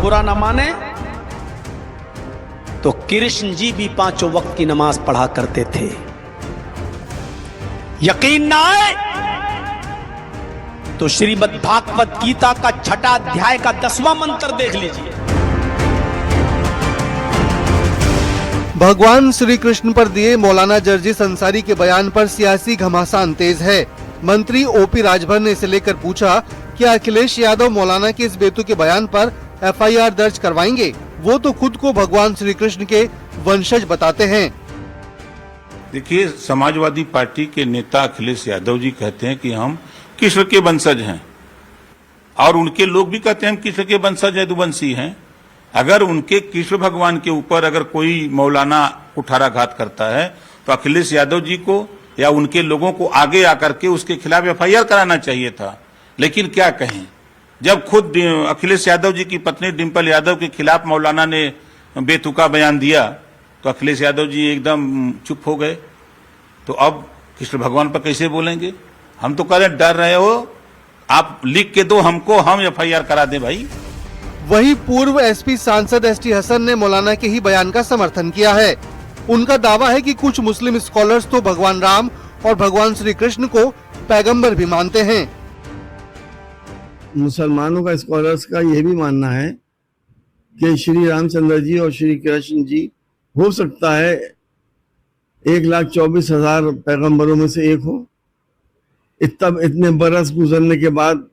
बुरा ना माने तो कृष्ण जी भी 5 वक्त की नमाज पढ़ा करते थे। यकीन ना आए तो श्रीमद् भागवत गीता का 6वां अध्याय का 10वां मंत्र देख लीजिए। भगवान श्री कृष्ण पर दिए मौलाना जर्जिस अंसारी के बयान पर सियासी घमासान तेज है। मंत्री ओपी राजभर ने इसे लेकर पूछा कि अखिलेश यादव मौलाना के इस बेतुके बयान पर एफआईआर दर्ज करवाएंगे। वो तो खुद को भगवान श्री कृष्ण के वंशज बताते हैं। देखिए, समाजवादी पार्टी के नेता अखिलेश यादव जी कहते हैं कि हम कृष्ण के वंशज हैं, और उनके लोग भी कहते हैं हम कृष्ण के वंशज यदुवंशी हैं। अगर उनके कृष्ण भगवान के ऊपर अगर कोई मौलाना कुठाराघात करता है तो अखिलेश यादव जी को या उनके लोगों को आगे आकर के उसके खिलाफ एफआईआर कराना चाहिए था। लेकिन क्या कहें, जब खुद अखिलेश यादव जी की पत्नी डिंपल यादव के खिलाफ मौलाना ने बेतुका बयान दिया तो अखिलेश यादव जी एकदम चुप हो गए। तो अब कृष्ण भगवान पर कैसे बोलेंगे? हम तो कह रहे डर रहे हो, आप लिख के दो हमको, हम एफआईआर करा दें भाई। वहीं पूर्व एसपी सांसद एसटी हसन ने मौलाना के ही बयान का समर्थन किया है। उनका दावा है कि कुछ मुस्लिम स्कॉलर्स तो भगवान राम और भगवान श्री कृष्ण को पैगंबर भी मानते हैं। मुसलमानों का स्कॉलर्स का यह भी मानना है कि श्री रामचंद्र जी और श्री कृष्ण जी हो सकता है 1,24,000 पैगंबरों में से एक हो। इतने बरस गुजरने के बाद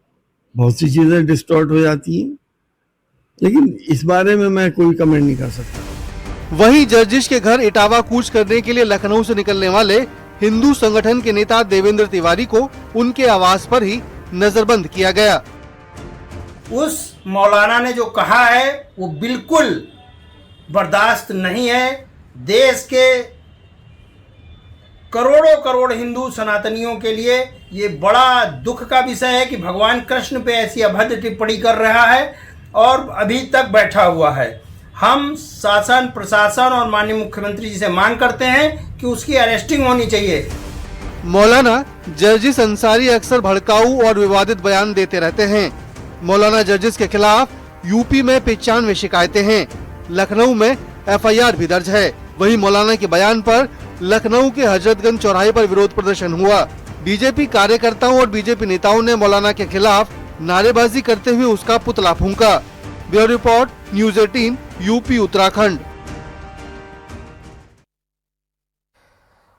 बहुत सी चीजें डिस्टॉर्ट हो जाती हैं, लेकिन इस बारे में मैं कोई कमेंट नहीं कर सकता। वहीं जर्जिस के घर इटावा कूच करने के लिए लखनऊ से निकलने वाले हिंदू संगठन के नेता देवेंद्र तिवारी को उनके आवास पर ही नजरबंद किया गया। उस मौलाना ने जो कहा है वो बिल्कुल बर्दाश्त नहीं है। देश के करोड़ों करोड़ हिंदू सनातनियों के लिए ये बड़ा दुख का विषय है कि भगवान कृष्ण पे ऐसी अभद्र टिप्पणी कर रहा है और अभी तक बैठा हुआ है। हम शासन प्रशासन और माननीय मुख्यमंत्री जी से मांग करते हैं कि उसकी अरेस्टिंग होनी चाहिए। मौलाना जर्जिस अंसारी अक्सर भड़काऊ और विवादित बयान देते रहते हैं। मौलाना जर्जिस के खिलाफ यूपी में 95 शिकायतें हैं। लखनऊ में एफआईआर भी दर्ज है। वहीं मौलाना के बयान पर लखनऊ के हजरतगंज चौराहे पर विरोध प्रदर्शन हुआ। बीजेपी कार्यकर्ताओं और बीजेपी नेताओं ने मौलाना के खिलाफ नारेबाजी करते हुए उसका पुतला फूंका। Bureau report, news 18, UP Uttarakhand.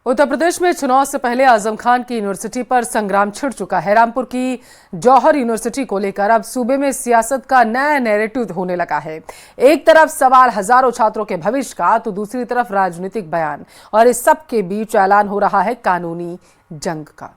Uttar Pradesh में चुनाव से पहले आजम खान की यूनिवर्सिटी पर संग्राम छिड़ चुका है। रामपुर की जौहर यूनिवर्सिटी को लेकर अब सूबे में सियासत का नया नैरेटिव होने लगा है। एक तरफ सवाल हजारों छात्रों के भविष्य का, तो दूसरी तरफ राजनीतिक बयान, और इस सब के बीच ऐलान हो रहा है कानूनी जंग का।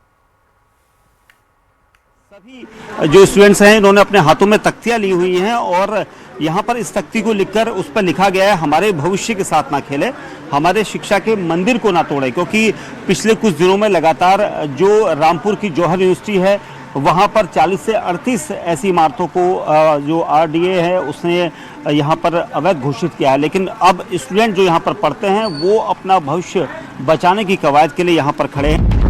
सभी जो स्टूडेंट्स हैं इन्होंने अपने हाथों में तख्तियां ली हुई हैं और यहाँ पर इस तख्ती को लिखकर उस पर लिखा गया है हमारे भविष्य के साथ ना खेले, हमारे शिक्षा के मंदिर को ना तोड़े। क्योंकि पिछले कुछ दिनों में लगातार जो रामपुर की जौहर यूनिवर्सिटी है वहाँ पर 40 से 38 ऐसी इमारतों को जो आरडीए है उसने यहाँ पर अवैध घोषित किया है। लेकिन अब स्टूडेंट जो यहाँ पर पढ़ते हैं वो अपना भविष्य बचाने की कवायद के लिए यहाँ पर खड़े हैं।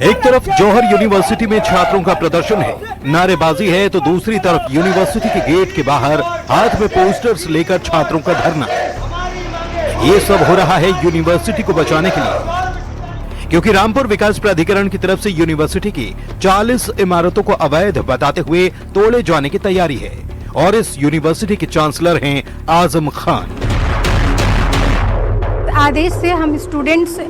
एक तरफ जौहर यूनिवर्सिटी में छात्रों का प्रदर्शन है, नारेबाजी है, तो दूसरी तरफ यूनिवर्सिटी के गेट के बाहर हाथ में पोस्टर्स लेकर छात्रों का धरना। ये सब हो रहा है यूनिवर्सिटी को बचाने के लिए, क्योंकि रामपुर विकास प्राधिकरण की तरफ से यूनिवर्सिटी की 40 इमारतों को अवैध बताते हुए तोड़े जाने की तैयारी है। और इस यूनिवर्सिटी के चांसलर हैं आजम खान। आदेश से हम स्टूडेंट्स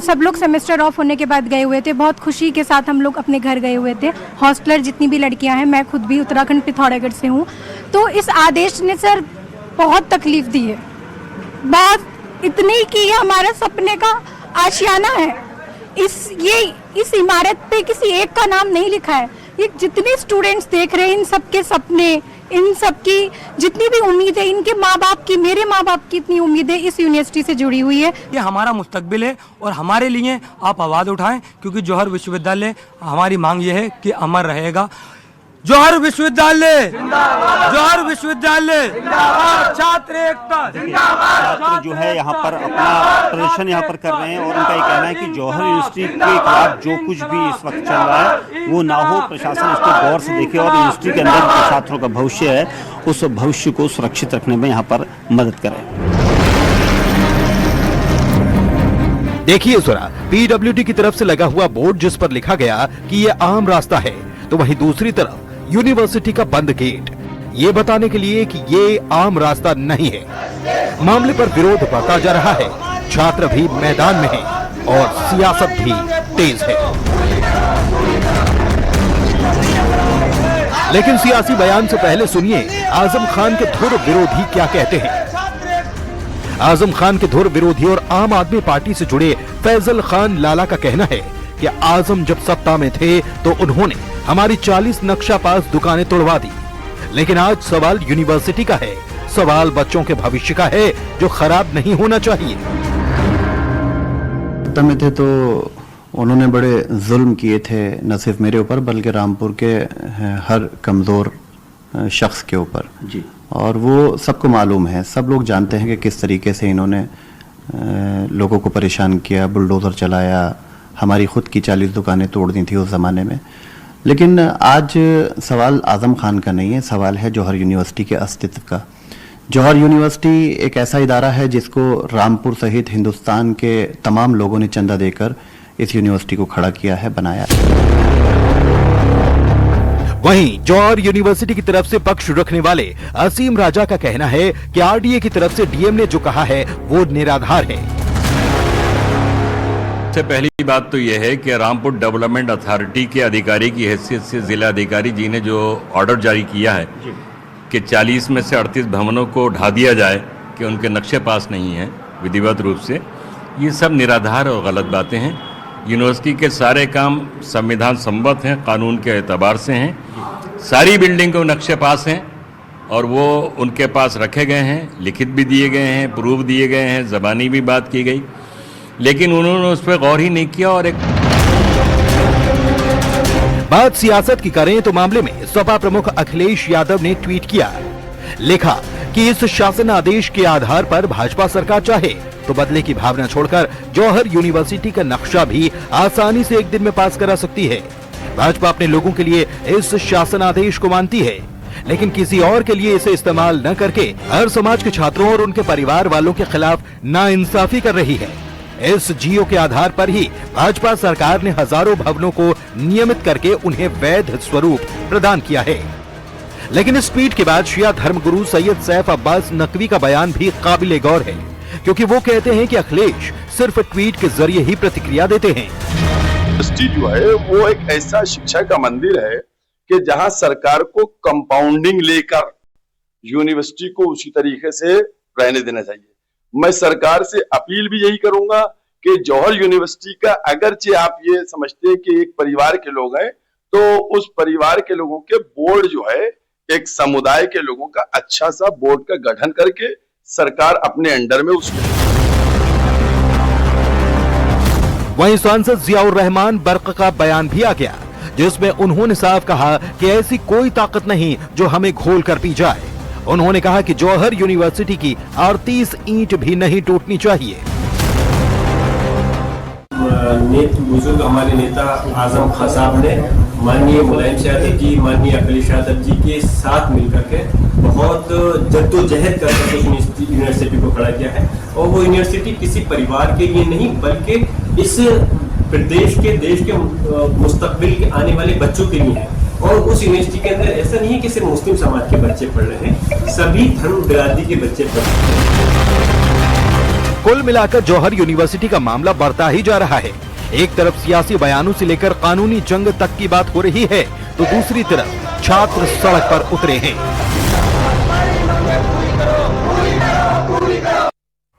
सब लोग सेमेस्टर ऑफ होने के बाद गए हुए थे। बहुत खुशी के साथ हम लोग अपने घर गए हुए थे। हॉस्टलर जितनी भी लड़कियां हैं, मैं खुद भी उत्तराखंड पिथौरागढ़ से हूँ, तो इस आदेश ने सर बहुत तकलीफ दी है, बहुत इतनी कि ये हमारा सपने का आशियाना है। इस इमारत पे किसी एक का नाम नहीं लिखा है। ये जितने स्टूडेंट्स देख रहे हैं, इन सबके सपने, इन सबकी जितनी भी उम्मीद है, इनके माँ बाप की, मेरे माँ बाप की इतनी उम्मीद है इस यूनिवर्सिटी से जुड़ी हुई है। ये हमारा मुस्तकबिल है और हमारे लिए आप आवाज़ उठाएं, क्योंकि जौहर विश्वविद्यालय हमारी मांग ये है कि अमर रहेगा। जौहर विश्वविद्यालय, जौहर विश्वविद्यालय, छात्र एकता। छात्र जो है यहाँ पर अपना प्रदर्शन यहाँ पर कर रहे हैं और उनका ये कहना है कि जौहर यूनिवर्सिटी के खिलाफ जो कुछ भी इस वक्त चल रहा है वो ना हो, प्रशासन इसको गौर से देखे और यूनिवर्सिटी के अंदर जो छात्रों का भविष्य है उस भविष्य को सुरक्षित रखने में यहाँ पर मदद करें। देखिए जरा, पीडब्ल्यूडी की तरफ से लगा हुआ बोर्ड जिस पर लिखा गया कि ये आम रास्ता है, तो वहीं दूसरी तरफ यूनिवर्सिटी का बंद गेट, ये बताने के लिए कि ये आम रास्ता नहीं है। मामले पर विरोध बढ़ता जा रहा है, छात्र भी मैदान में हैं और सियासत भी तेज है। लेकिन सियासी बयान से पहले सुनिए आजम खान के धुर विरोधी क्या कहते हैं। आजम खान के धुर विरोधी और आम आदमी पार्टी से जुड़े फैजल खान लाला का कहना है कि आजम जब सत्ता में थे तो उन्होंने हमारी 40 नक्शा पास दुकानें तोड़वा दी, लेकिन आज सवाल यूनिवर्सिटी का है, सवाल बच्चों के भविष्य का है जो खराब नहीं होना चाहिए। सत्ता में थे तो उन्होंने बड़े जुल्म किए थे, न सिर्फ मेरे ऊपर बल्कि रामपुर के हर कमजोर शख्स के ऊपर जी, और वो सबको मालूम है, सब लोग जानते हैं कि किस तरीके से इन्होंने लोगों को परेशान किया, बुलडोजर चलाया, हमारी खुद की 40 दुकानें तोड़ दी थी उस ज़माने में। लेकिन आज सवाल आज़म खान का नहीं है, सवाल है जौहर यूनिवर्सिटी के अस्तित्व का। जौहर यूनिवर्सिटी एक ऐसा इदारा है जिसको रामपुर सहित हिंदुस्तान के तमाम लोगों ने चंदा देकर इस यूनिवर्सिटी को खड़ा किया है, बनाया है। वहीं जौहर यूनिवर्सिटी की तरफ से पक्ष रखने वाले असीम राजा का कहना है कि आरडीए की तरफ से डीएम ने जो कहा है वो निराधार है। सबसे पहली बात तो यह है कि रामपुर डेवलपमेंट अथॉरिटी के अधिकारी की हैसियत से जिला अधिकारी जी ने जो ऑर्डर जारी किया है कि 40 में से 38 भवनों को ढा दिया जाए कि उनके नक्शे पास नहीं हैं विधिवत रूप से, ये सब निराधार और गलत बातें हैं। यूनिवर्सिटी के सारे काम संविधान सम्मत हैं, कानून के एतबार से हैं, सारी बिल्डिंग को नक्शे पास हैं और वो उनके पास रखे गए हैं, लिखित भी दिए गए हैं, प्रूफ दिए गए हैं, ज़बानी भी बात की गई, लेकिन उन्होंने उस पर गौर ही नहीं किया। और एक बात सियासत की करें तो मामले में सपा प्रमुख अखिलेश यादव ने ट्वीट किया, लिखा कि इस शासन आदेश के आधार पर भाजपा सरकार चाहे तो बदले की भावना छोड़कर जौहर यूनिवर्सिटी का नक्शा भी आसानी से एक दिन में पास करा सकती है। भाजपा अपने लोगों के लिए इस शासन आदेश को मानती है, लेकिन किसी और के लिए इसे इस्तेमाल न करके हर समाज के छात्रों और उनके परिवार वालों के खिलाफ नाइंसाफी कर रही है। इस जीओ के आधार पर ही भाजपा सरकार ने हजारों भवनों को नियमित करके उन्हें वैध स्वरूप प्रदान किया है। लेकिन इस ट्वीट के बाद शिया धर्मगुरु सैयद सैफ अब्बास नकवी का बयान भी काबिले गौर है, क्योंकि वो कहते हैं कि अखिलेश सिर्फ ट्वीट के जरिए ही प्रतिक्रिया देते हैं। यूनिवर्सिटी जो है वो एक ऐसा शिक्षा का मंदिर है कि जहां सरकार को कंपाउंडिंग लेकर यूनिवर्सिटी को उसी तरीके से रहने देना चाहिए। मैं सरकार से अपील भी यही करूंगा कि जौहर यूनिवर्सिटी का अगरचे आप ये समझते हैं कि एक परिवार के लोग हैं, तो उस परिवार के लोगों के बोर्ड जो है एक समुदाय के लोगों का अच्छा सा बोर्ड का गठन करके सरकार अपने अंडर में उसको। वहीं सांसद जियाउर रहमान बर्क का बयान भी आ गया, जिसमें उन्होंने साफ कहा कि ऐसी कोई ताकत नहीं जो हमें घोल कर पी जाए। उन्होंने कहा कि जौहर यूनिवर्सिटी की 38 ईंट भी नहीं टूटनी चाहिए। बुजुर्ग हमारे नेता आजम खान साहब ने माननीय मुलायम यादव जी, माननीय अखिलेश यादव जी के साथ मिलकर के बहुत जद्दोजहद करके यूनिवर्सिटी को खड़ा किया है, और वो यूनिवर्सिटी किसी परिवार के लिए नहीं बल्कि इस प्रदेश के देश के मुस्तकबिल के आने वाले बच्चों के लिए है। और उस यूनिवर्सिटी के अंदर ऐसा नहीं है कि सिर्फ मुस्लिम समाज के बच्चे पढ़ रहे हैं, सभी धर्म बिरादरी के बच्चे पढ़ रहे हैं। कुल मिलाकर जौहर यूनिवर्सिटी का मामला बढ़ता ही जा रहा है। एक तरफ सियासी बयानों से लेकर कानूनी जंग तक की बात हो रही है, तो दूसरी तरफ छात्र सड़क पर उतरे हैं।